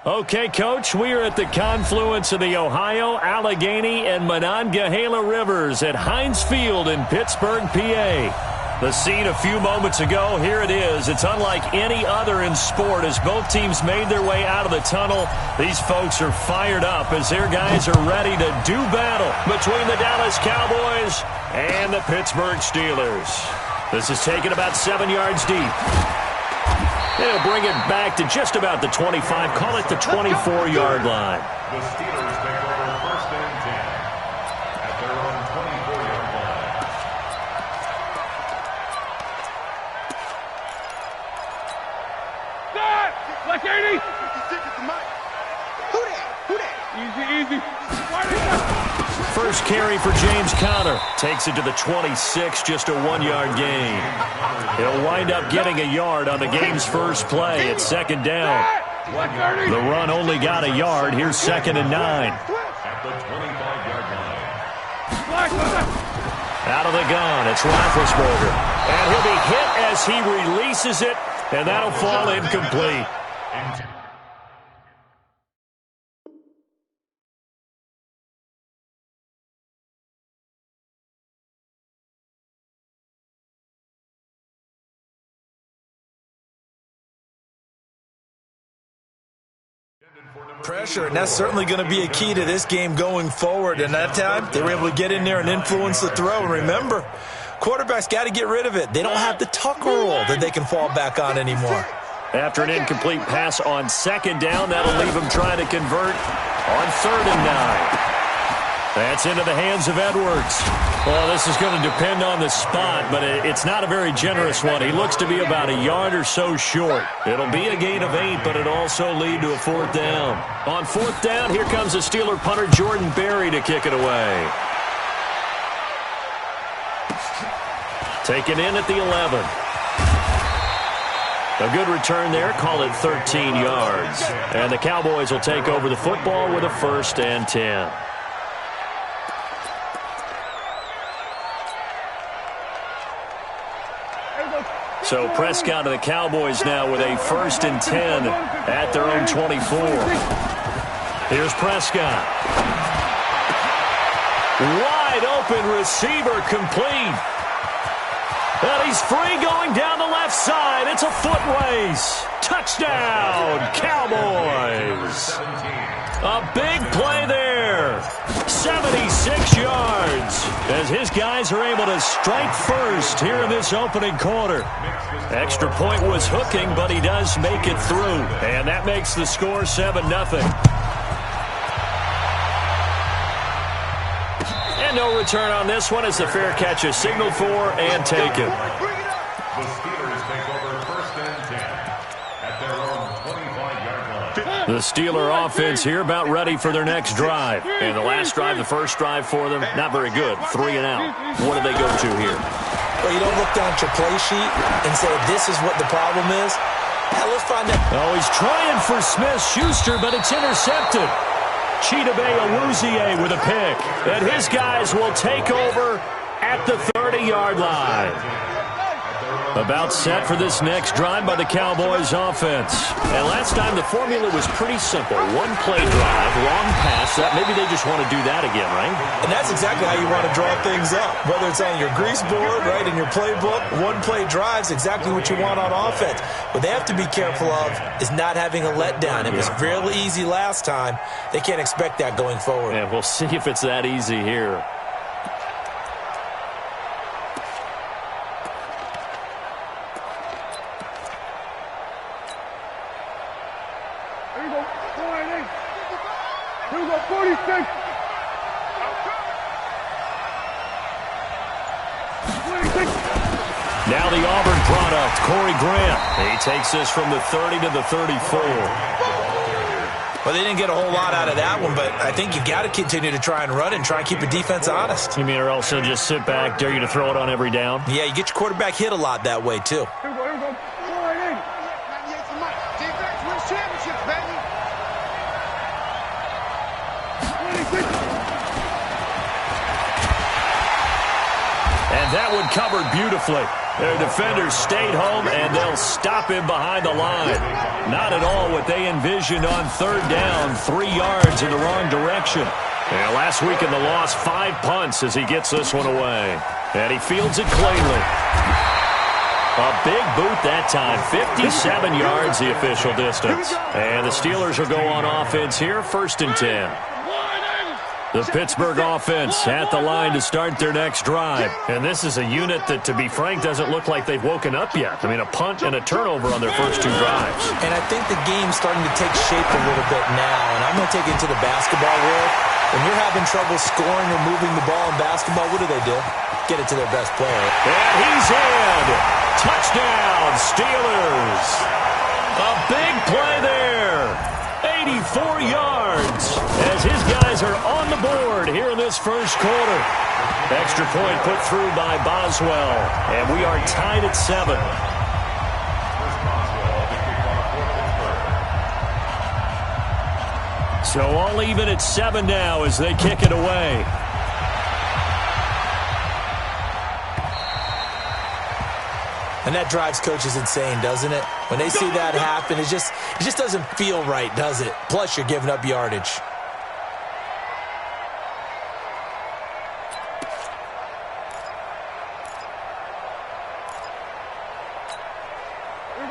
Okay, Coach, we are at the confluence of the Ohio, Allegheny, and Monongahela Rivers at Heinz Field in Pittsburgh, PA. The scene a few moments ago, here it is. It's unlike any other in sport as both teams made their way out of the tunnel. These folks are fired up as their guys are ready to do battle between the Dallas Cowboys and the Pittsburgh Steelers. This is taken about 7 yards deep. They'll bring it back to just about the 25, call it the 24-yard line. The Steelers take over first and 10 at their own 24-yard line. Start! Black 80! Who that? Easy. First carry for James Conner. Takes it to the 26, just a 1-yard gain. He'll wind up getting a yard on the game's first play at second down. The run only got a yard. Here's 2nd and 9. At the 25-yard line. Out of the gun, it's Roethlisberger. And he'll be hit as he releases it, and that'll fall incomplete. Pressure, and that's certainly going to be a key to this game going forward. And that time, they were able to get in there and influence the throw. And remember, quarterbacks got to get rid of it. They don't have the tuck rule that they can fall back on anymore. After an incomplete pass on second down, that'll leave him trying to convert on 3rd and 9. That's into the hands of Edwards. Well, this is going to depend on the spot, but it's not a very generous one. He looks to be about a yard or so short. It'll be a gain of 8, but it'll also lead to a 4th down. On 4th down, here comes the Steeler punter Jordan Berry to kick it away. Taken in at the 11. A good return there, call it 13 yards. And the Cowboys will take over the football with a 1st and 10. So Prescott and the Cowboys now with a 1st and 10 at their own 24. Here's Prescott. Wide open receiver complete. And he's free going down the left side. It's a foot race. Touchdown, Cowboys. A big play there. 76 yards as his guys are able to strike first here in this opening quarter. Extra point was hooking, but he does make it through. And that makes the score 7-0. And no return on this one as the fair catch is signaled for and taken. The Steelers take over first and 10 at their own 25-yard line. The Steeler offense here about ready for their next drive. And the last drive, the first drive for them, not very good. 3 and out. What do they go to here? Well, you don't look down at your play sheet and say, this is what the problem is. Now, let's find out. Oh, he's trying for Smith-Schuster, but it's intercepted. Chidobe Awuzie with a pick. And his guys will take over at the 30-yard line. About set for this next drive by the Cowboys offense. And last time the formula was pretty simple. One play drive, long pass. Maybe they just want to do that again, right? And that's exactly how you want to draw things up. Whether it's on your grease board, right, in your playbook, one play drive's exactly what you want on offense. What they have to be careful of is not having a letdown. It was fairly easy last time. They can't expect that going forward. Yeah, we'll see if it's that easy here. Here we go, 46. Now the Auburn product, Corey Grant. He takes this from the 30 to the 34. Well, they didn't get a whole lot out of that one, but I think you've got to continue to try and run and try and keep the defense honest. You mean or else they'll just sit back, dare you to throw it on every down? Yeah, you get your quarterback hit a lot that way, too. Here we go. 4-8. Defense wins championships, baby. 26. And that one covered beautifully. Their defenders stayed home, and they'll stop him behind the line. Not at all what they envisioned on third down, 3 yards in the wrong direction. And last week in the loss, 5 punts as he gets this one away. And he fields it cleanly. A big boot that time, 57 yards the official distance. And the Steelers will go on offense here, 1st and 10. The Pittsburgh offense at the line to start their next drive. And this is a unit that, to be frank, doesn't look like they've woken up yet. I mean, a punt and a turnover on their first 2 drives. And I think the game's starting to take shape a little bit now. And I'm going to take it into the basketball world. When you're having trouble scoring or moving the ball in basketball, what do? Get it to their best player. And he's in. Touchdown, Steelers. A big play there. 84 yards as his guys are on the board here in this first quarter. Extra point put through by Boswell, and we are tied at 7. So all even at 7 now as they kick it away. And that drives coaches insane, doesn't it? When they see that happen, it just doesn't feel right, does it? Plus, you're giving up yardage.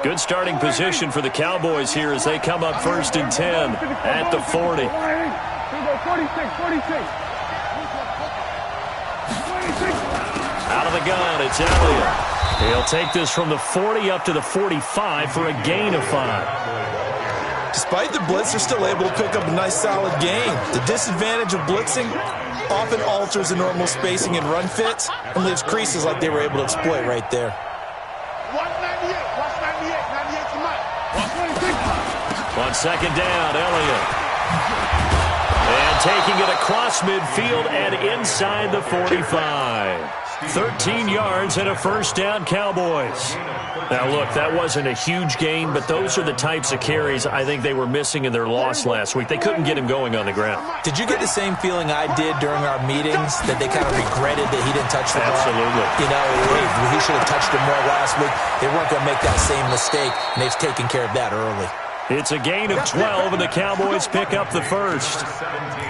Good starting position for the Cowboys here as they come up 1st and 10 at the 40. 46. Out of the gun, it's Elliott. He'll take this from the 40 up to the 45 for a gain of 5. Despite the blitz, they're still able to pick up a nice, solid gain. The disadvantage of blitzing often alters the normal spacing and run fits and leaves creases like they were able to exploit right there. 198. Watch 98. 98 to Mike. On 2nd down, Elliott. And taking it across midfield and inside the 45. 13 yards and a 1st down, Cowboys. Now, look, that wasn't a huge gain, but those are the types of carries I think they were missing in their loss last week. They couldn't get him going on the ground. Did you get the same feeling I did during our meetings, that they kind of regretted that he didn't touch the ball? Absolutely. You know, he should have touched it more last week. They weren't going to make that same mistake, and they've taken care of that early. It's a gain of 12, and the Cowboys pick up the 1st.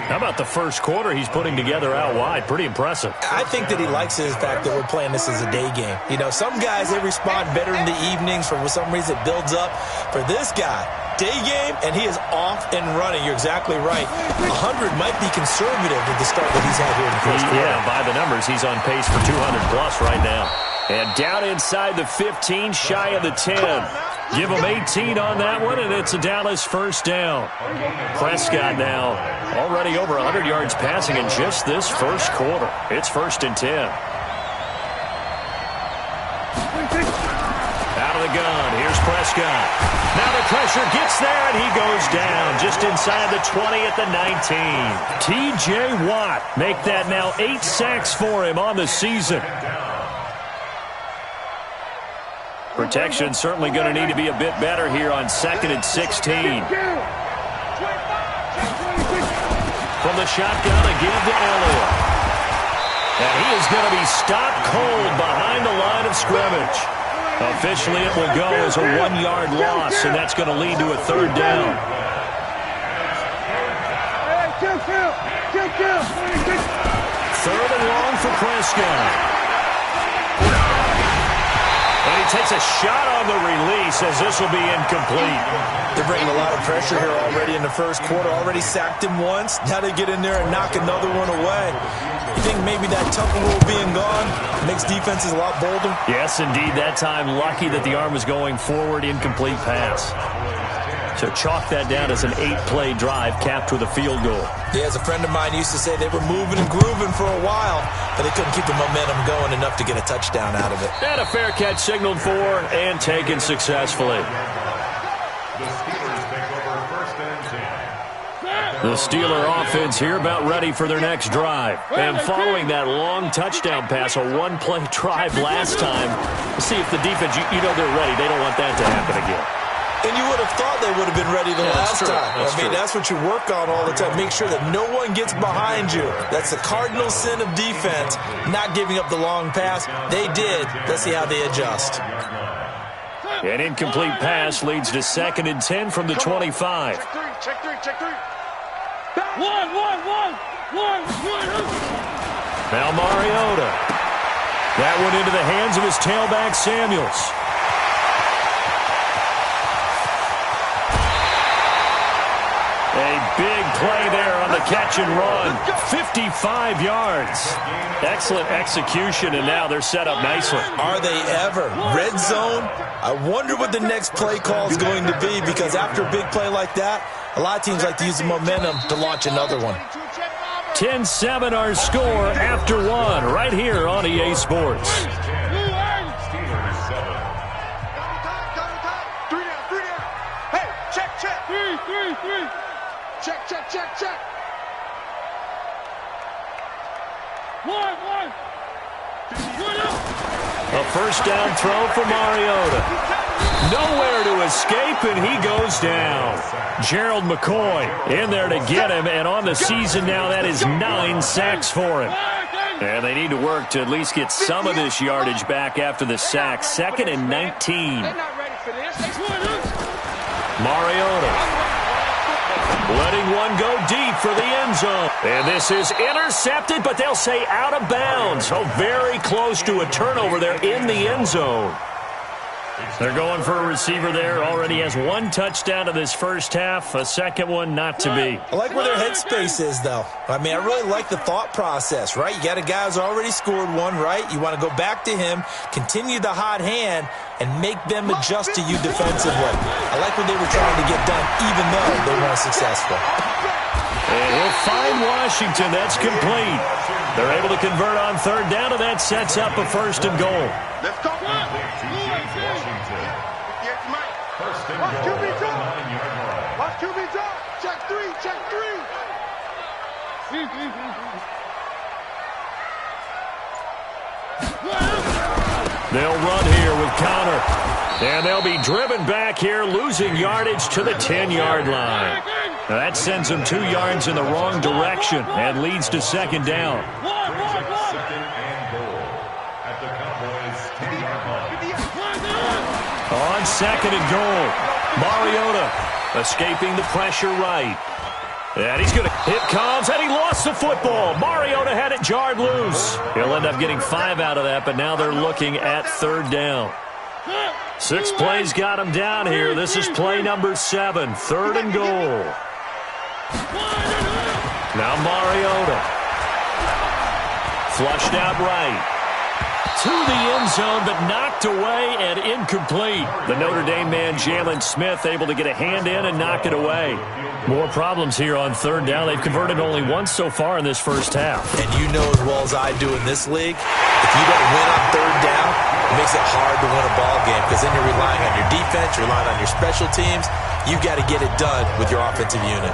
How about the first quarter he's putting together out wide? Pretty impressive. I think that he likes the fact that we're playing this as a day game. You know, some guys, they respond better in the evenings. For some reason, it builds up. For this guy, day game, and he is off and running. You're exactly right. 100 might be conservative with the start that he's had here in the first quarter. Yeah, by the numbers, he's on pace for 200-plus right now. And down inside the 15, shy of the 10. Give him 18 on that one, and it's a Dallas 1st down. Prescott now already over 100 yards passing in just this first quarter. It's 1st and 10. Out of the gun, here's Prescott. Now the pressure gets there, and he goes down just inside the 20 at the 19. T.J. Watt make that now 8 sacks for him on the season. Protection certainly going to need to be a bit better here on 2nd and 16. From the shotgun, a give to Elliott. And he is going to be stopped cold behind the line of scrimmage. Officially, it will go as a 1-yard loss, and that's going to lead to a 3rd down. 3rd and long for Prescott. And he takes a shot on the release as this will be incomplete. They're bringing a lot of pressure here already in the first quarter. Already sacked him once. Now they get in there and knock another one away. You think maybe that Tucker rule being gone makes defenses a lot bolder? Yes, indeed. That time, lucky that the arm was going forward. Incomplete pass. So chalk that down as an 8-play drive capped with a field goal. Yeah, as a friend of mine used to say, they were moving and grooving for a while, but they couldn't keep the momentum going enough to get a touchdown out of it. And a fair catch signaled for and taken successfully. The Steelers take over 1st and 10. The Steeler offense here about ready for their next drive. And following that long touchdown pass, a 1-play drive last time, see if the defense, you know they're ready. They don't want that to happen again. And you would have thought they would have been ready the last time. That's what you work on all the time. Make sure that no one gets behind you. That's the cardinal sin of defense, not giving up the long pass. They did. Let's see how they adjust. An incomplete pass leads to 2nd and 10 from the 25. Check three. One. Now Mariota. That one into the hands of his tailback, Samuels. A big play there on the catch and run. 55 yards. Excellent execution, and now they're set up nicely. Are they ever? Red zone? I wonder what the next play call is going to be, because after a big play like that, a lot of teams like to use the momentum to launch another one. 10-7 our score after one right here on EA Sports. Steelers 7. Three down. Hey, check. Three. Check. One. A first down throw for Mariota. Nowhere to escape, and he goes down. Gerald McCoy in there to get him, and on the season now, that is 9 sacks for him. And they need to work to at least get some of this yardage back after the sack. 2nd and 19. They're not ready for this. Mariota letting one go deep for the end zone. And this is intercepted, but they'll say out of bounds. So very close to a turnover there in the end zone. They're going for a receiver there. Already has 1 touchdown in this first half. A second one not to be. I like where their headspace is, though. I really like the thought process, right? You got a guy who's already scored one, right? You want to go back to him, continue the hot hand, and make them adjust to you defensively. I like what they were trying to get done, even though they weren't successful. And he'll find Washington. That's complete. They're able to convert on 3rd down, and that sets up a 1st and goal. Let's go. First and goal. 9-yard line. Watch QB drop. Check three. They'll run here with Connor. And they'll be driven back here, losing yardage to the 10-yard line. Now that sends them 2 yards in the wrong direction and leads to 2nd down. Second and goal at the Cowboys' 10-yard line. On 2nd and goal, Mariota escaping the pressure right. And he's going to hit comes, and he lost the football. Mariota had it jarred loose. He'll end up getting 5 out of that, but now they're looking at 3rd down. 6 plays got him down here. This is play number 7, 3rd and goal. Now Mariota. Flushed out right. To the end zone, but knocked away and incomplete. The Notre Dame man, Jalen Smith, able to get a hand in and knock it away. More problems here on 3rd down. They've converted only once so far in this first half. And you know as well as I do in this league, if you don't win on 3rd down, it makes it hard to win a ball game, because then you're relying on your defense, you're relying on your special teams. You got to get it done with your offensive unit.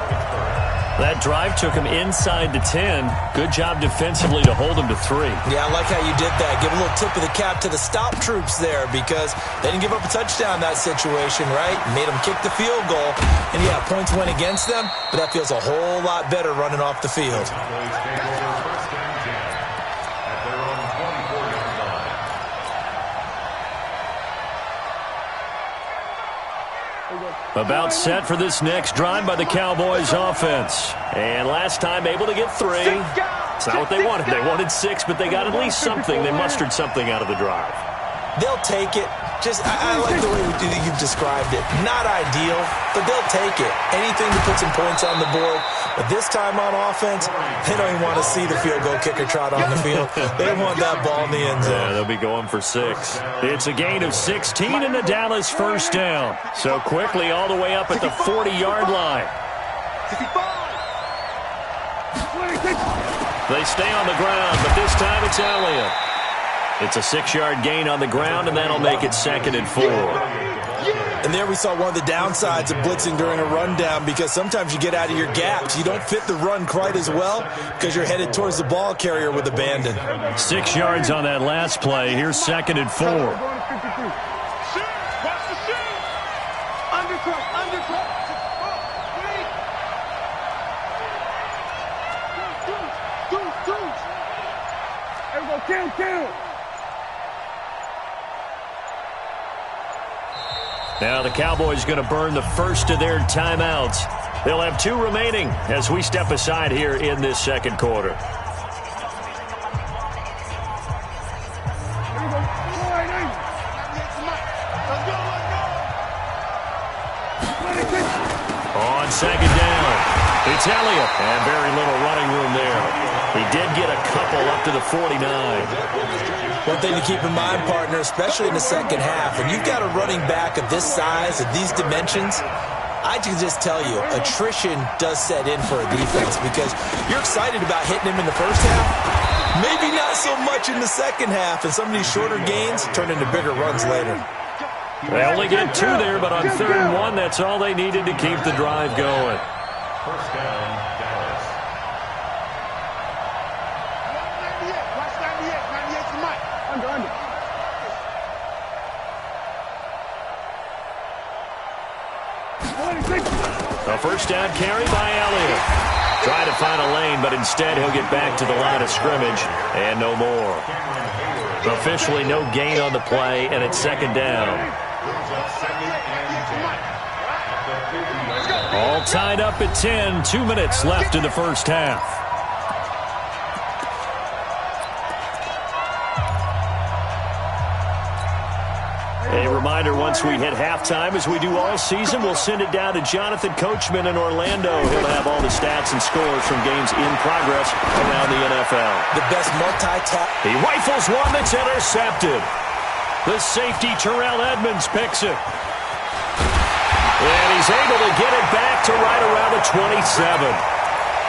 That drive took him inside the 10. Good job defensively to hold him to 3. Yeah, I like how you did that. Give a little tip of the cap to the stop troops there, because they didn't give up a touchdown in that situation, right? Made them kick the field goal. And, yeah, points went against them, but that feels a whole lot better running off the field. Cowboys take over 1st and 10 at their own 24-yard line. About set for this next drive by the Cowboys offense. And last time able to get 3. It's not what they wanted. They wanted 6, but they got at least something. They mustered something out of the drive. They'll take it. I like the way you've described it. Not ideal, but they'll take it. Anything to put some points on the board. But this time on offense, they don't even want to see the field goal kicker trot on the field. They want that ball in the end zone. Yeah, they'll be going for 6. It's a gain of 16 and a Dallas 1st down. So quickly all the way up at the 40-yard line. 26. They stay on the ground, but this time it's Elliott. It's a 6-yard gain on the ground, and that'll make it 2nd and 4. And there we saw one of the downsides of blitzing during a rundown, because sometimes you get out of your gaps. You don't fit the run quite as well because you're headed towards the ball carrier with abandon. 6 yards on that last play. Here's 2nd and 4. Watch the shoot. Under Now the Cowboys going to burn the first of their timeouts. They'll have 2 remaining as we step aside here in this second quarter. On second down, it's Elliott, and very little running room there. He did get a couple up to the 49. One thing to keep in mind, partner, especially in the second half, when you've got a running back of this size, of these dimensions, I can just tell you, attrition does set in for a defense because you're excited about hitting him in the first half. Maybe not so much in the second half, and some of these shorter gains turn into bigger runs later. They only get 2 there, but on 3rd and 1, that's all they needed to keep the drive going. First down, Dallas. Watch 98 to Mike. Under. A first down carry by Elliott. Trying to find a lane, but instead he'll get back to the line of scrimmage and no more. Officially no gain on the play, and it's second down. All tied up at 10, 2 minutes left in the first half. A reminder, once we hit halftime, as we do all season, we'll send it down to Jonathan Coachman in Orlando. He'll have all the stats and scores from games in progress around the NFL. The best multi-tap. He rifles one that's intercepted. The safety, Terrell Edmonds, picks it. And he's able to get it back to right around the 27.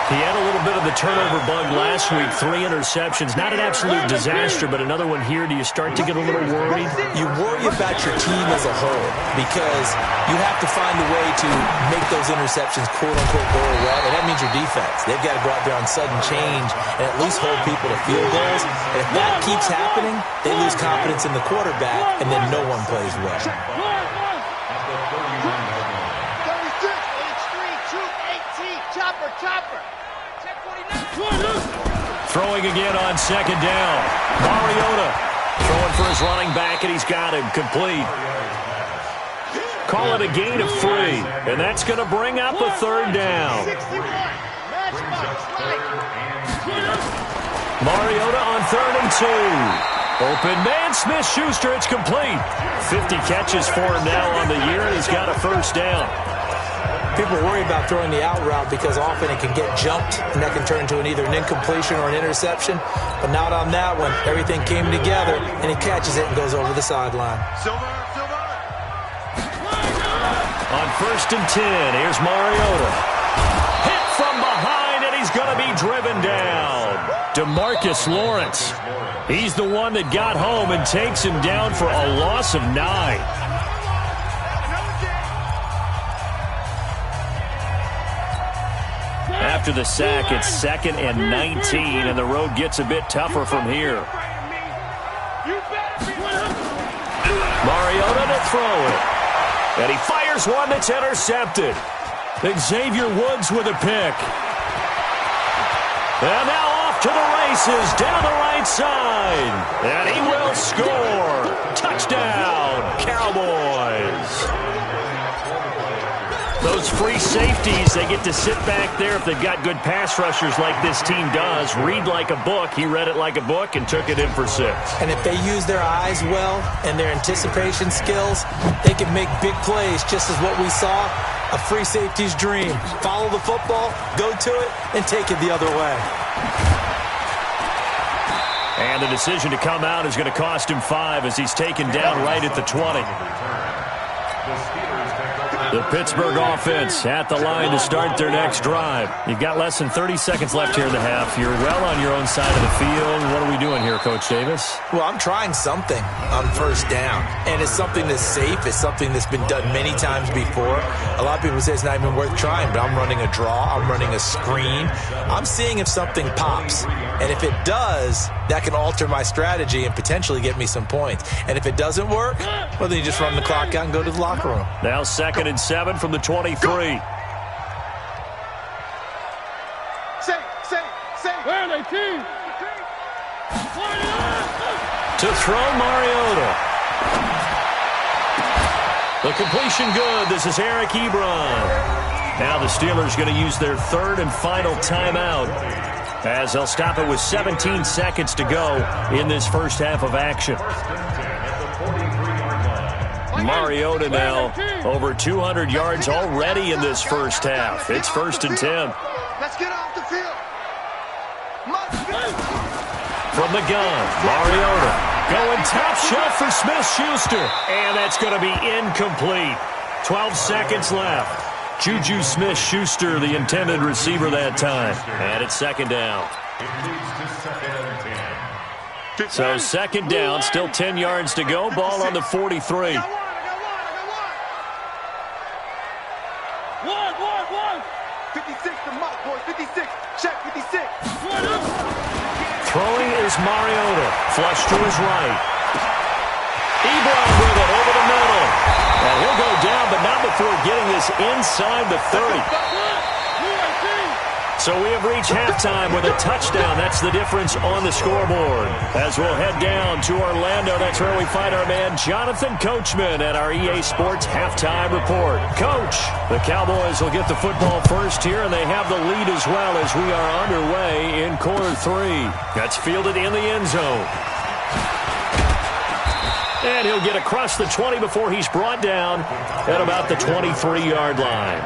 He had a little bit of the turnover bug last week, 3 interceptions. Not an absolute disaster, but another one here. Do you start to get a little worried? You worry about your team as a whole because you have to find a way to make those interceptions quote-unquote go away, and that means your defense. They've got to go out there on sudden change and at least hold people to field goals. And if that keeps happening, they lose confidence in the quarterback, and then no one plays well. Chopper. Throwing again on second down. Mariota throwing for his running back, and he's got him complete. Call it a gain of 3, and that's going to bring up a 3rd down. Mariota on 3rd and 2. Open man, Smith-Schuster, it's complete. 50 catches for him now on the year, and he's got a first down. People worry about throwing the out route because often it can get jumped, and that can turn into either an incompletion or an interception. But not on that one. Everything came together, and he catches it and goes over the sideline. On 1st and 10, here's Mariota. Hit from behind, and he's going to be driven down. DeMarcus Lawrence. He's the one that got home and takes him down for a loss of 9. After the sack, it's 2nd and 19, and the road gets a bit tougher from here. Mariota to throw it. And he fires one that's intercepted. Xavier Woods with a pick. And now off to the races, down the right side. And he will score. Touchdown, Cowboys. Those free safeties, they get to sit back there if they've got good pass rushers like this team does. Read like a book. He read it like a book and took it in for 6. And if they use their eyes well and their anticipation skills, they can make big plays, just as what we saw, a free safety's dream. Follow the football, go to it, and take it the other way. And the decision to come out is going to cost him 5 as he's taken down right at the 20. The Pittsburgh offense at the line to start their next drive. You've got less than 30 seconds left here in the half. You're well on your own side of the field. What are we doing here, Coach Davis? Well, I'm trying something on first down, and it's something that's safe. It's something that's been done many times before. A lot of people say it's not even worth trying, but I'm running a draw. I'm running a screen. I'm seeing if something pops, and if it does, that can alter my strategy and potentially get me some points. And if it doesn't work, well, then you just run the clock out and go to the locker room. Now 2nd and 7 from the 23. Where are they, team? To throw, Mariota. The completion good. This is Eric Ebron. Now the Steelers going to use their third and final timeout as they'll stop it with 17 seconds to go in this first half of action. Mariota now over 200 yards already in this first half. It's 1st and 10. Let's get off the field. From the gun, Mariota going top shelf for Smith-Schuster. And that's going to be incomplete. 12 seconds left. Juju Smith-Schuster, the intended receiver that time. And it's 2nd down. So 2nd down, still 10 yards to go. Ball on the 43. One. 56 to Mike, boy. 56. Check, 56. Throwing is Mariota. Flush to his right. Ebron with it over the middle. And he'll go down, but not before getting this inside the 30. So we have reached halftime with a touchdown. That's the difference on the scoreboard. As we'll head down to Orlando, that's where we find our man Jonathan Coachman at our EA Sports Halftime Report. Coach, the Cowboys will get the football first here, and they have the lead as well as we are underway in quarter 3. That's fielded in the end zone. And he'll get across the 20 before he's brought down at about the 23-yard line.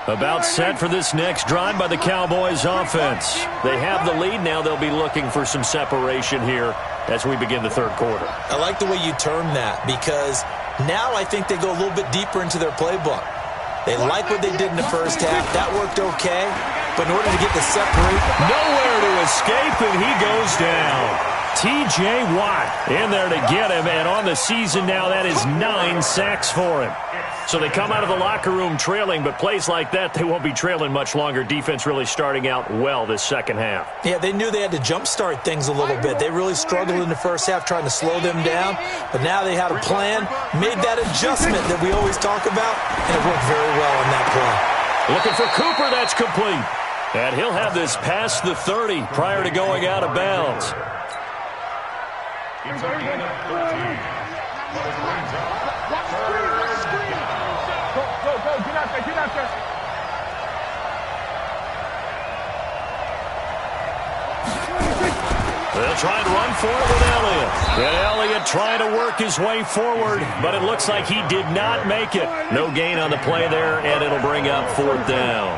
About set for this next drive by the Cowboys offense. They have the lead. Now they'll be looking for some separation here as we begin the third quarter. I like the way you term that because now I think they go a little bit deeper into their playbook. They like what they did in the first half. That worked okay. But in order to get the separate, nowhere to escape, and he goes down. T.J. Watt in there to get him, and on the season now, that is 9 sacks for him. So they come out of the locker room trailing, but plays like that, they won't be trailing much longer. Defense really starting out well this second half. Yeah, they knew they had to jumpstart things a little bit. They really struggled in the first half trying to slow them down, but now they had a plan, made that adjustment that we always talk about, and it worked very well on that play. Looking for Cooper, that's complete. And he'll have this past the 30 prior to going out of bounds. It's a gain of 13. Go, get out there. They'll try and run for it with Elliott. And Elliott trying to work his way forward, but it looks like he did not make it. No gain on the play there, and it'll bring up 4th down.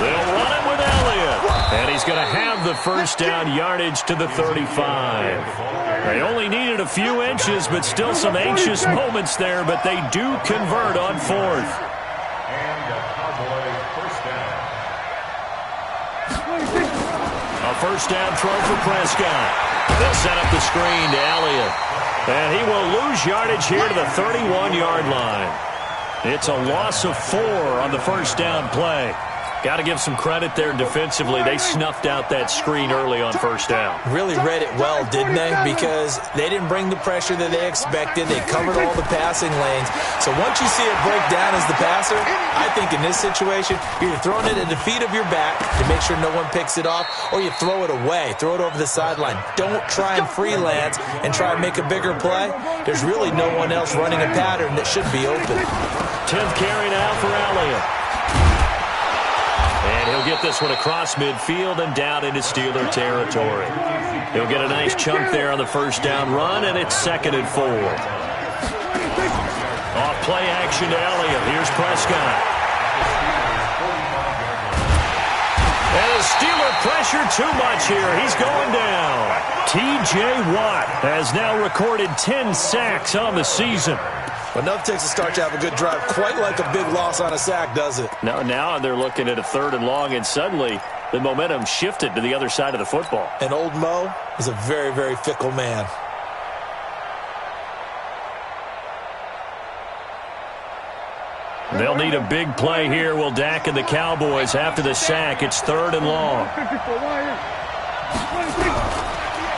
They'll run it with Elliott. And he's going to have the first down yardage to the 35. They only needed a few inches, but still some anxious moments there, but they do convert on 4th. And a Cowboy first down. A first down throw for Prescott. They'll set up the screen to Elliott. And he will lose yardage here to the 31-yard line. It's a loss of 4 on the first down play. Got to give some credit there defensively. They snuffed out that screen early on first down. Really read it well, didn't they? Because they didn't bring the pressure that they expected. They covered all the passing lanes. So once you see it break down as the passer, I think in this situation, you're throwing it at the feet of your back to make sure no one picks it off, or you throw it away. Throw it over the sideline. Don't try and freelance and try and make a bigger play. There's really no one else running a pattern that should be open. 10th carry now for Elliott. And he'll get this one across midfield and down into Steeler territory. He'll get a nice chunk there on the first down run, and it's 2nd and 4. Off play action to Elliott. Here's Prescott. And the Steeler pressure too much here. He's going down. T.J. Watt has now recorded 10 sacks on the season. Enough takes a start to have a good drive. Quite like a big loss on a sack, does it? Now they're looking at a 3rd and long, and suddenly the momentum shifted to the other side of the football. And old Mo is a very, very fickle man. They'll need a big play here. Will Dak and the Cowboys after the sack. It's 3rd and long.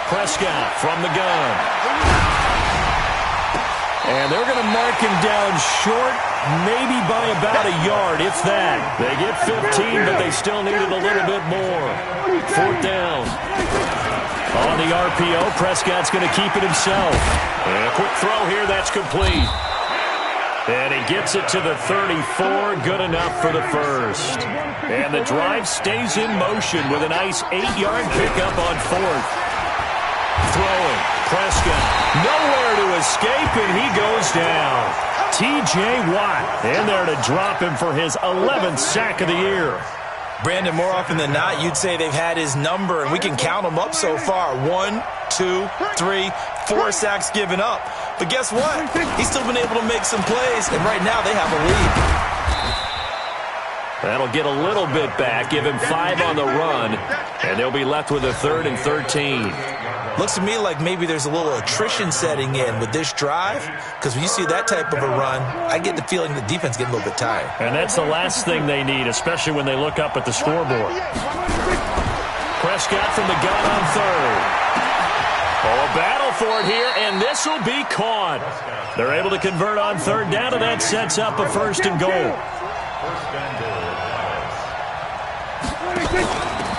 Prescott from the gun. And they're going to mark him down short, maybe by about a yard, if that. They get 15, but they still needed a little bit more. 4th down. On the RPO, Prescott's going to keep it himself. And a quick throw here, that's complete. And he gets it to the 34, good enough for the first. And the drive stays in motion with a nice 8-yard pickup on 4th. Throwing, Prescott, nowhere to escape, and he goes down. T.J. Watt in there to drop him for his 11th sack of the year. Brandon, more often than not, you'd say they've had his number, and we can count them up so far. 1, 2, 3, 4 sacks given up. But guess what? He's still been able to make some plays, and right now they have a lead. That'll get a little bit back, give him 5 on the run, and they'll be left with a 3rd and 13. Looks to me like maybe there's a little attrition setting in with this drive, because when you see that type of a run, I get the feeling the defense getting a little bit tired. And that's the last thing they need, especially when they look up at the scoreboard. Prescott from the gun on 3rd. Oh, a battle for it here, and this will be caught. They're able to convert on 3rd down, and that sets up a 1st and goal.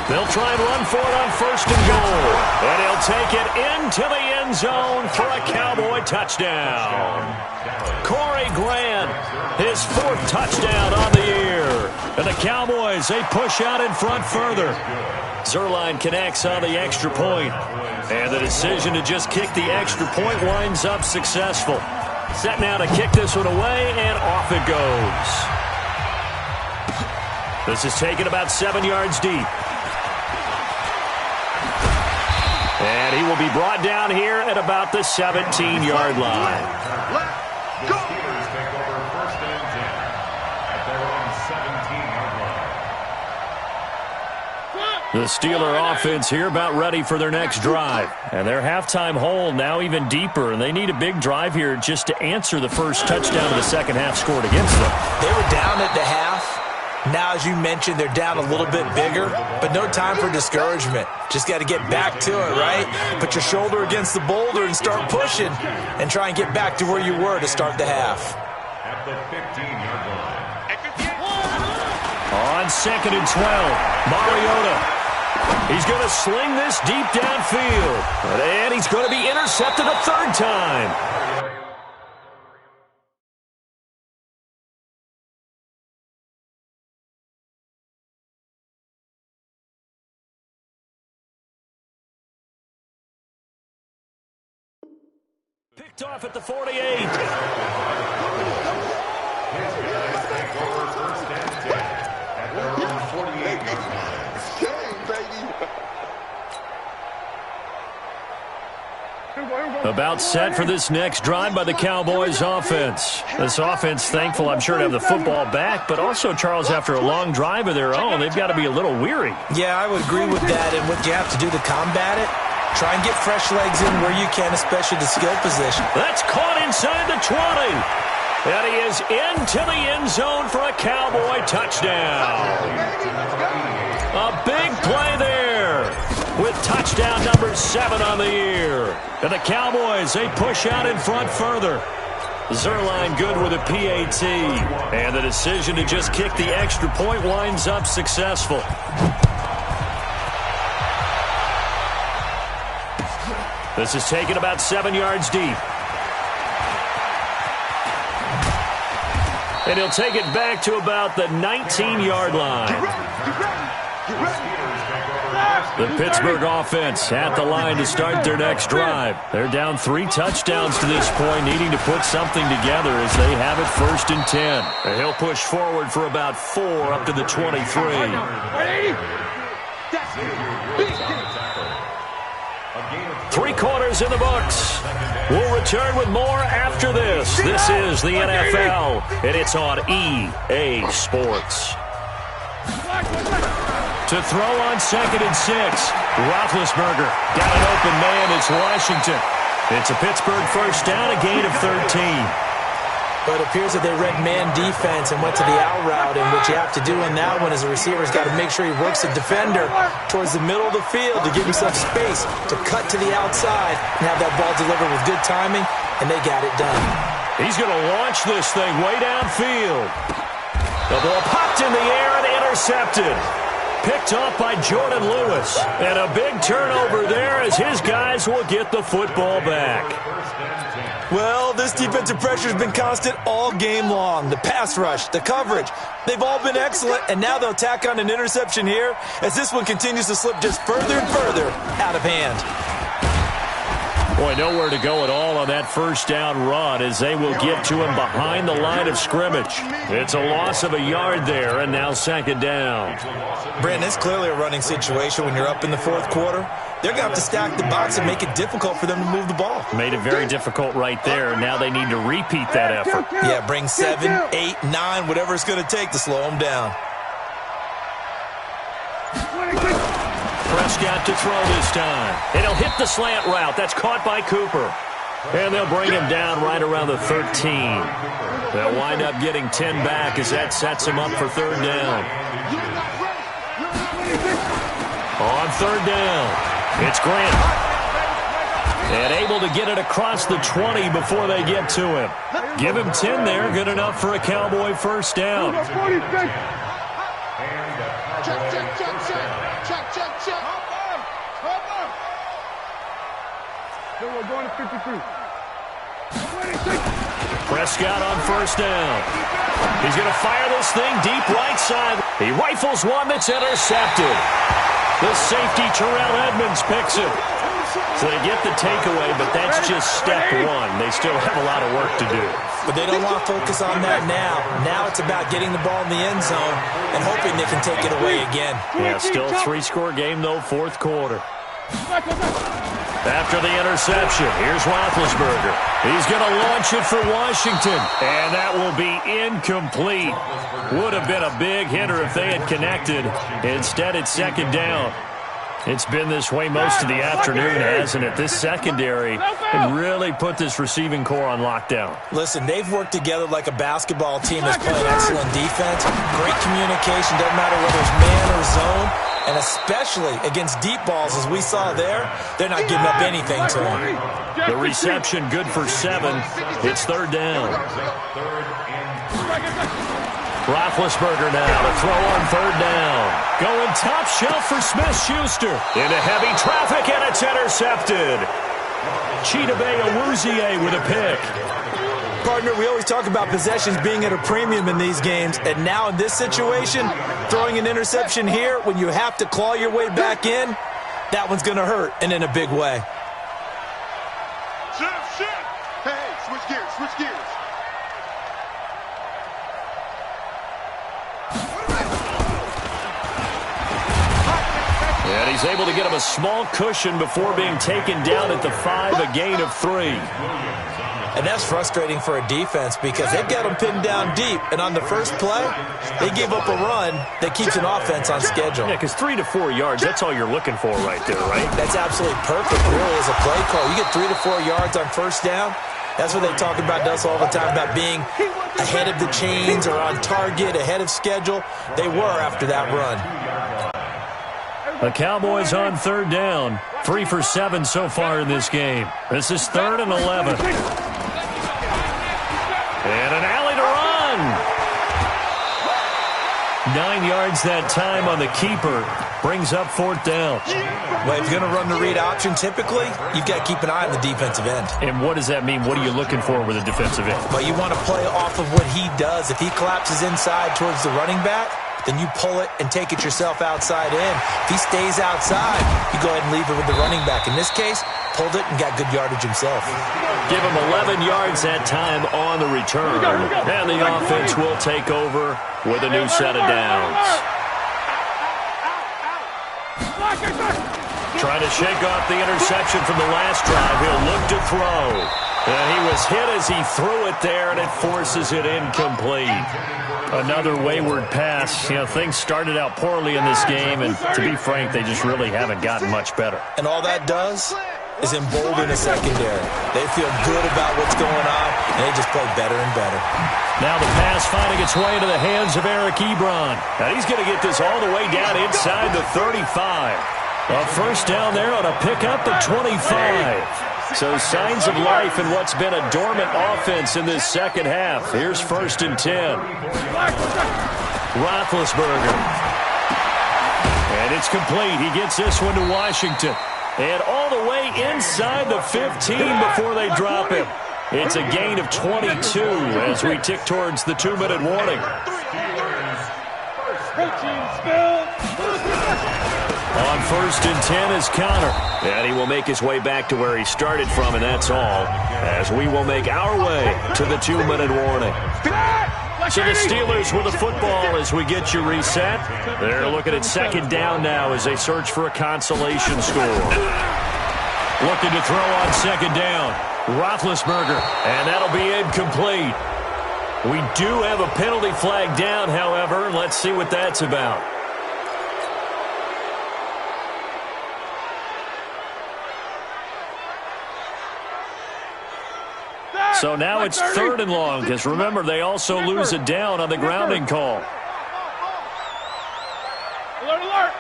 They'll try and run for it on 1st and goal. And he'll take it into the end zone for a Cowboy touchdown. Corey Grant, his 4th touchdown on the year. And the Cowboys, they push out in front further. Zerline connects on the extra point. And the decision to just kick the extra point winds up successful. Set now to kick this one away, and off it goes. This is taken about 7 yards deep. And he will be brought down here at about the 17-yard line. The Steelers take over 1st and 10 at their own 17-yard line. The Steeler offense here about ready for their next drive. And their halftime hole now even deeper, and they need a big drive here just to answer the first touchdown of the second half scored against them. They were down at the half. Now, as you mentioned, they're down a little bit bigger, but no time for discouragement. Just got to get back to it, right? Put your shoulder against the boulder and start pushing and try and get back to where you were to start the half. At the 15-yard On line. 2nd and 12, Mariota. He's going to sling this deep downfield. And he's going to be intercepted a 3rd time. Picked off at the 48. His guys take over 1st and 10 at their own 48-yard line. About set for this next drive by the Cowboys offense. This offense, thankful, I'm sure, to have the football back, but also, Charles, after a long drive of their own, they've got to be a little weary. Yeah, I would agree with that, and what you have to do to combat it, try and get fresh legs in where you can, especially the skill position. That's caught inside the 20. And he is into the end zone for a Cowboy touchdown. A big play there with touchdown number 7 on the year. And the Cowboys, they push out in front further. Zerline good with a PAT. And the decision to just kick the extra point winds up successful. This is taken about 7 yards deep. And he'll take it back to about the 19-yard line. The Pittsburgh offense at the line to start their next drive. They're down 3 touchdowns to this point, needing to put something together as they have it 1st and 10. And he'll push forward for about 4 up to the 23. 3 quarters in the books. We'll return with more after this. This is the NFL, and it's on EA Sports. To throw on 2nd and 6. Roethlisberger got an open man. It's Washington. It's a Pittsburgh 1st down, a gain of 13. But it appears that they read man defense and went to the out route, and what you have to do on that one is the receiver's got to make sure he works the defender towards the middle of the field to give himself space to cut to the outside and have that ball delivered with good timing, and they got it done. He's going to launch this thing way downfield. The ball popped in the air and intercepted. Picked off by Jordan Lewis. And a big turnover there as his guys will get the football back. Well, this defensive pressure has been constant all game long. The pass rush, the coverage, they've all been excellent, and now they'll tack on an interception here as this one continues to slip just further and further out of hand. Boy, nowhere to go at all on that first down run as they will get to him behind the line of scrimmage. It's a loss of a yard there, and now second down. Brandon, it's clearly a running situation when you're up in the fourth quarter. They're going to have to stack the box and make it difficult for them to move the ball. Made it very difficult right there. Now they need to repeat that effort. Yeah, bring 7, 8, 9, whatever it's going to take to slow them down. Prescott to throw this time. And he'll hit the slant route. That's caught by Cooper. And they'll bring him down right around the 13. They'll wind up getting 10 back as that sets him up for third down. On third down, it's Grant. And able to get it across the 20 before they get to him. Give him 10 there. Good enough for a Cowboy first down. We're going to 53. Prescott on first down. He's going to fire this thing deep right side. He rifles one that's intercepted. The safety, Terrell Edmonds, picks it. So they get the takeaway, but that's just step one. They still have a lot of work to do. But they don't want to focus on that now. Now it's about getting the ball in the end zone and hoping they can take it away again. Yeah, still three-score game, though, fourth quarter. After the interception, here's Roethlisberger. He's going to launch it for Washington, and that will be incomplete. Would have been a big hitter if they had connected. Instead, it's second down. It's been this way most of the afternoon, hasn't it? This secondary can really put this receiving core on lockdown. Listen, they've worked together like a basketball team that's playing excellent defense. Great communication, doesn't matter whether it's man or zone. And especially against deep balls, as we saw there, they're not giving up anything to them. The reception good for 7. It's third down. Roethlisberger now to throw on third down. Going top shelf for Smith-Schuster. Into heavy traffic, and it's intercepted. Chidobe Awuzie with a pick. Partner, we always talk about possessions being at a premium in these games, and now in this situation, throwing an interception here when you have to claw your way back in, that one's going to hurt, and in a big way. Hey, switch gears, switch gears. And he's able to get him a small cushion before being taken down at the 5, a gain of 3. And that's frustrating for a defense because they've got them pinned down deep. And on the first play, they give up a run that keeps an offense on schedule. Yeah, because 3 to 4 yards, that's all you're looking for right there, right? That's absolutely perfect, really, as a play call. You get 3 to 4 yards on first down. That's what they talk about us all the time, about being ahead of the chains or on target, ahead of schedule. They were after that run. The Cowboys on third down. 3 for 7 so far in this game. This is 3rd and 11. And an alley to run. 9 yards that time on the keeper. Brings up 4th down. Well, if you're going to run the read option, typically, you've got to keep an eye on the defensive end. And what does that mean? What are you looking for with a defensive end? Well, you want to play off of what he does. If he collapses inside towards the running back, then you pull it and take it yourself outside in. If he stays outside, you go ahead and leave it with the running back. In this case, pulled it and got good yardage himself. Give him 11 yards that time on the return. And the offense will take over with a new set of downs. Trying to shake off the interception from the last drive. He'll look to throw. And he was hit as he threw it there, and it forces it incomplete. Another wayward pass. You know, things started out poorly in this game, and to be frank, they just really haven't gotten much better. And all that does is embolden the secondary. They feel good about what's going on, and they just play better and better. Now the pass finding its way into the hands of Eric Ebron. And he's going to get this all the way down inside the 35. A first down there on a pickup at 25. So signs of life in what's been a dormant offense in this second half. Here's 1st and 10. Roethlisberger. And it's complete. He gets this one to Washington. And all the way inside the 15 before they drop him. It's a gain of 22 as we tick towards the 2-minute warning. On 1st and 10 is Connor. And he will make his way back to where he started from, and that's all, as we will make our way to the 2-minute warning. So the Steelers with the football as we get you reset. They're looking at 2nd down now as they search for a consolation score. Looking to throw on 2nd down. Roethlisberger, and that'll be incomplete. We do have a penalty flag down, however. Let's see what that's about. So now it's 3rd and long, because remember, they also lose a down on the grounding call. Alert, alert.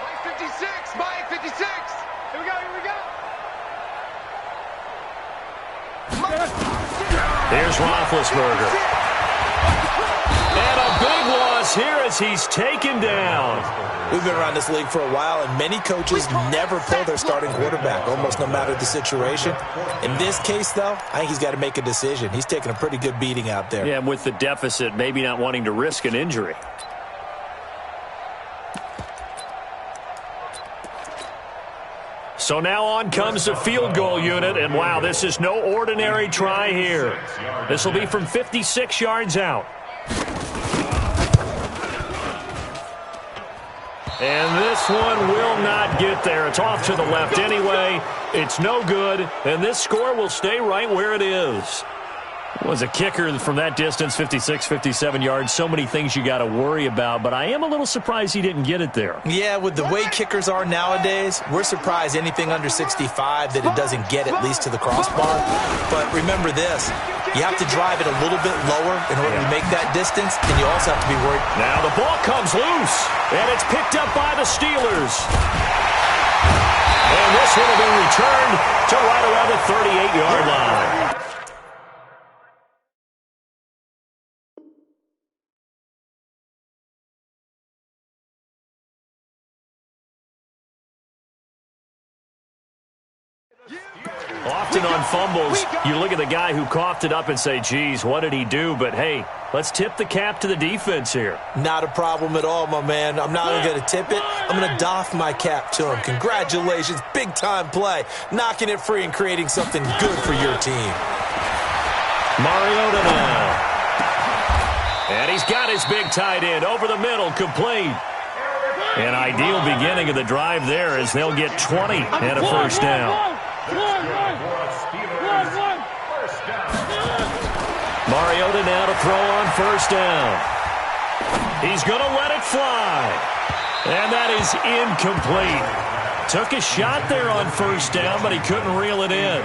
Mike 56, Mike 56. Here we go, here we go. Here's Roethlisberger. And a big loss here as he's taken down. We've been around this league for a while, and many coaches never pull their starting quarterback, almost no matter the situation. In this case, though, I think he's got to make a decision. He's taking a pretty good beating out there. Yeah, and with the deficit, maybe not wanting to risk an injury. So now on comes the field goal unit, and wow, this is no ordinary try here. This will be from 56 yards out. And this one will not get there. It's off to the left anyway. It's no good, and this score will stay right where it is. Was a kicker from that distance, 56, 57 yards. So many things you got to worry about, but I am a little surprised he didn't get it there. Yeah, with the way kickers are nowadays, we're surprised anything under 65 that it doesn't get at least to the crossbar. But remember this, you have to drive it a little bit lower in order to make that distance, and you also have to be worried. Now the ball comes loose, and it's picked up by the Steelers. And this one will be returned to right around the 38-yard line. Often on fumbles, you look at the guy who coughed it up and say, geez, what did he do? But, hey, let's tip the cap to the defense here. Not a problem at all, my man. I'm not going to tip it. I'm going to doff my cap to him. Congratulations. Big-time play. Knocking it free and creating something good for your team. Mariota now. And he's got his big tight end over the middle, complete. An ideal beginning of the drive there as they'll get 20 and a first down. Mariota now to throw on first down. He's going to let it fly. And that is incomplete. Took a shot there on first down, but he couldn't reel it in.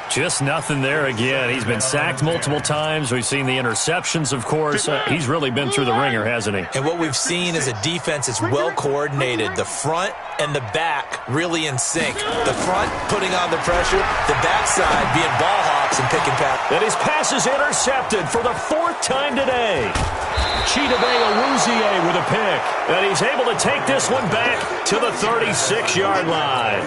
Just nothing there again. He's been sacked multiple times. We've seen the interceptions, of course. He's really been through the ringer, hasn't he? And what we've seen is a defense that's well coordinated. The front and the back really in sync. The front putting on the pressure, the backside being ball hawks and picking pass. And his pass is intercepted for the 4th time today. Chidobe Awuzie with a pick. And he's able to take this one back to the 36-yard line.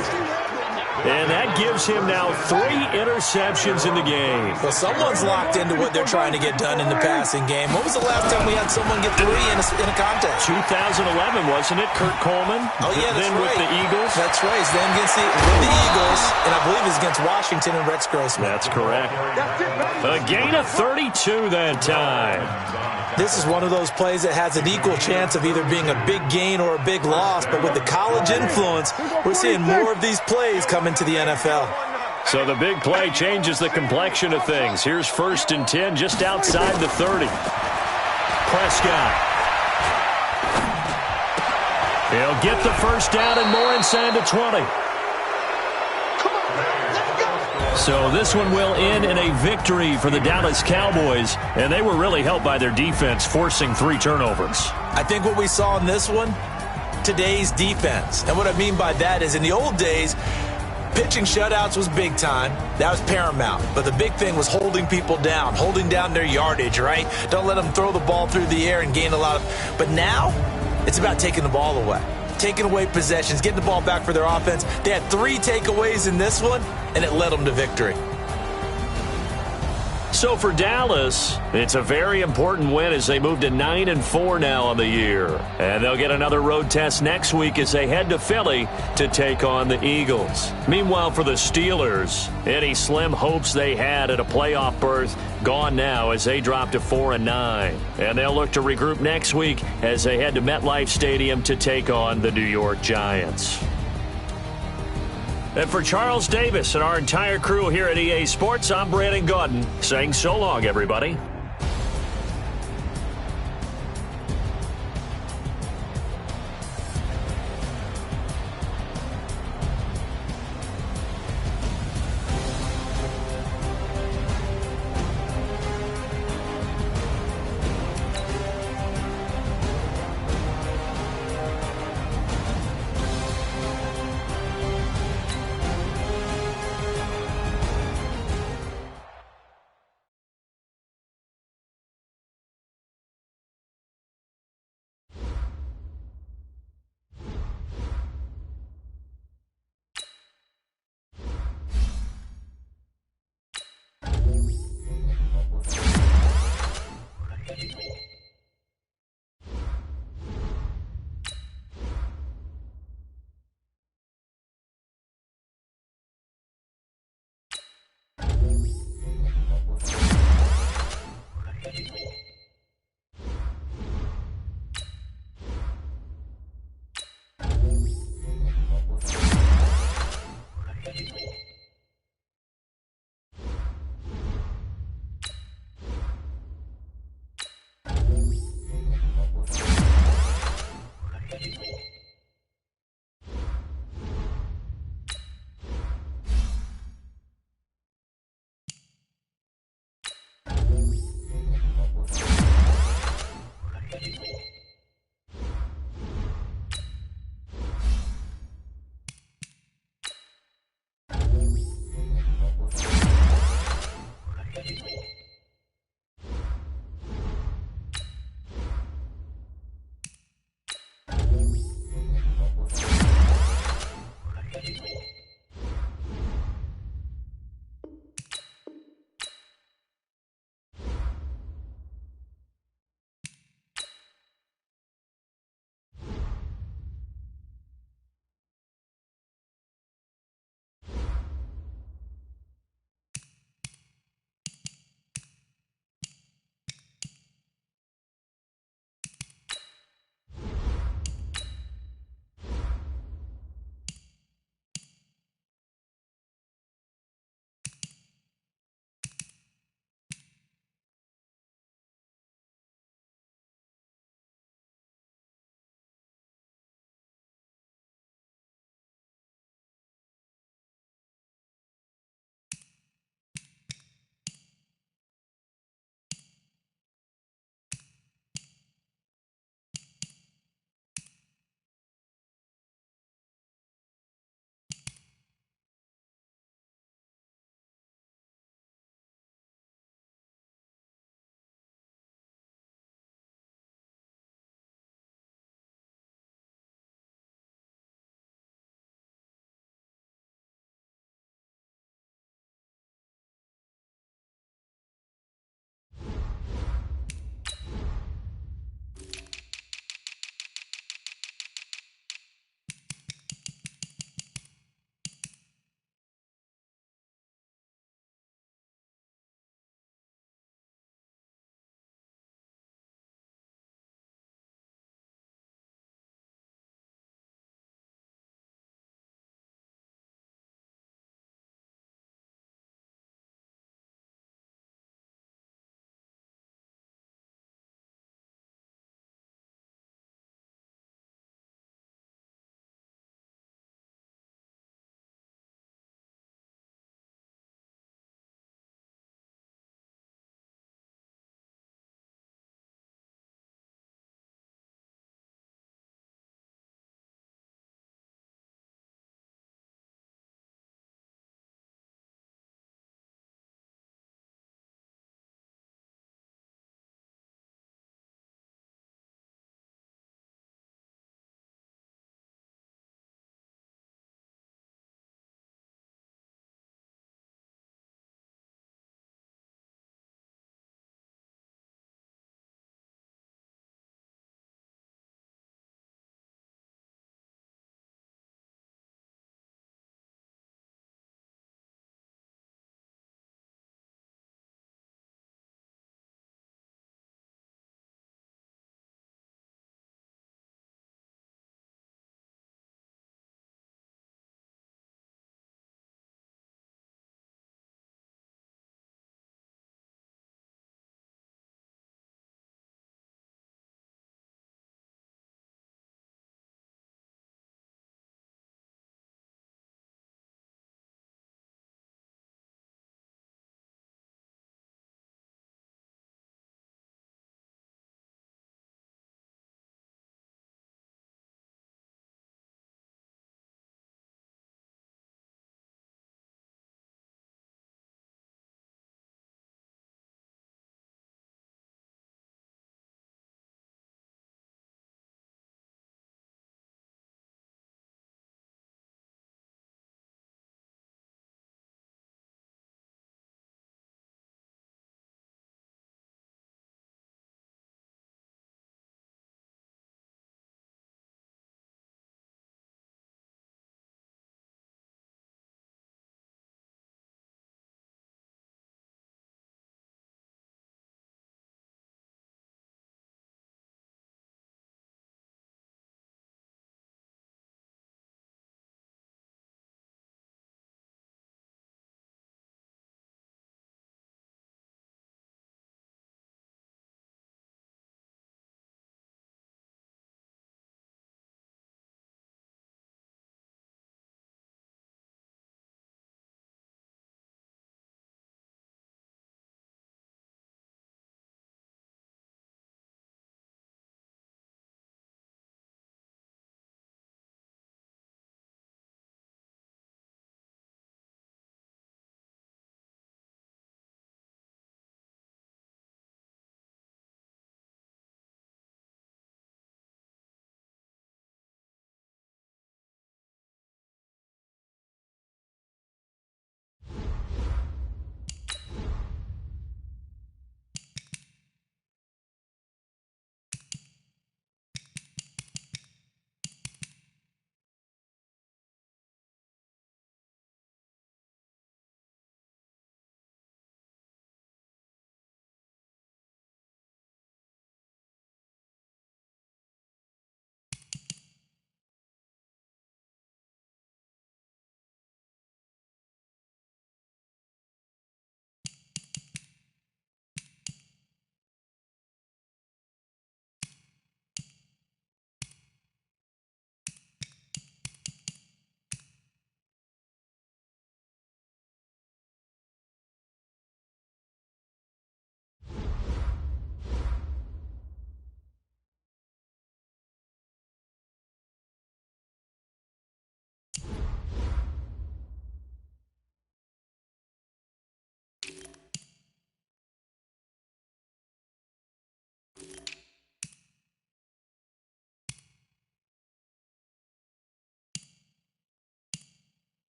And that gives him now 3 interceptions in the game. Well, someone's locked into what they're trying to get done in the passing game. When was the last time we had someone get 3 in a contest? 2011, wasn't it? Kurt Coleman? Oh, yeah, that's then right. with the Eagles? That's right. It's then against the Eagles, and I believe it's against Washington and Rex Grossman. That's correct. A gain of 32 that time. This is one of those plays that has an equal chance of either being a big gain or a big loss, but with the college influence, we're seeing more of these plays come into the NFL. So the big play changes the complexion of things. Here's 1st and 10 just outside the 30. Prescott. He'll get the first down and more inside the 20. So this one will end in a victory for the Dallas Cowboys, and they were really helped by their defense forcing 3 turnovers. I think what we saw in this one, today's defense. And what I mean by that is in the old days, pitching shutouts was big time. That was paramount. But the big thing was holding people down, holding down their yardage, right? Don't let them throw the ball through the air and gain a lot of... But now, it's about taking the ball away. Taking away possessions, getting the ball back for their offense. They had 3 takeaways in this one, and it led them to victory. So for Dallas, it's a very important win as they move to 9-4 now on the year. And they'll get another road test next week as they head to Philly to take on the Eagles. Meanwhile, for the Steelers, any slim hopes they had at a playoff berth gone now as they drop to 4-9. And they'll look to regroup next week as they head to MetLife Stadium to take on the New York Giants. And for Charles Davis and our entire crew here at EA Sports, I'm Brandon Gaudin saying so long, everybody.